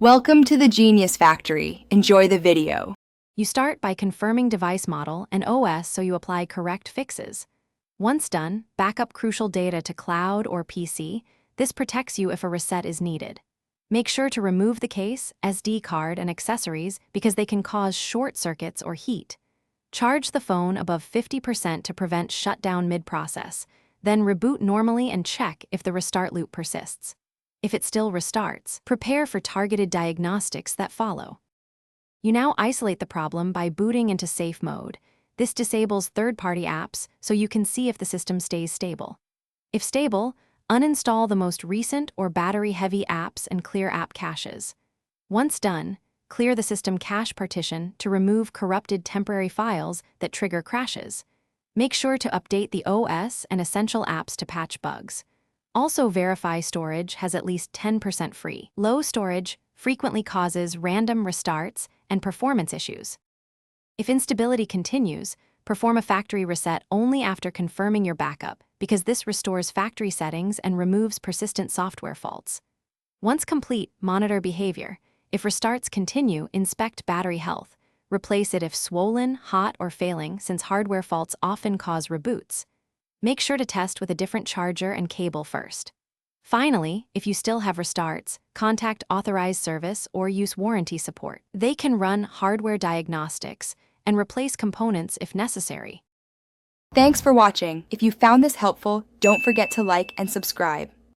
Welcome to the Genius Factory. Enjoy the video. You start by confirming device model and OS so you apply correct fixes. Once done, back up crucial data to cloud or PC. This protects you if a reset is needed. Make sure to remove the case, SD card, and accessories because they can cause short circuits or heat. Charge the phone above 50% to prevent shutdown mid-process. Then reboot normally and check if the restart loop persists. If it still restarts, prepare for targeted diagnostics that follow. You now isolate the problem by booting into safe mode. This disables third-party apps so you can see if the system stays stable. If stable, uninstall the most recent or battery-heavy apps and clear app caches. Once done, clear the system cache partition to remove corrupted temporary files that trigger crashes. Make sure to update the OS and essential apps to patch bugs. Also verify storage has at least 10% free. Low storage frequently causes random restarts and performance issues. If instability continues, perform a factory reset only after confirming your backup because this restores factory settings and removes persistent software faults. Once complete, monitor behavior. If restarts continue, inspect battery health. Replace it if swollen, hot, or failing since hardware faults often cause reboots. Make sure to test with a different charger and cable first. Finally, if you still have restarts, contact authorized service or use warranty support. They can run hardware diagnostics and replace components if necessary. Thanks for watching. If you found this helpful, don't forget to like and subscribe.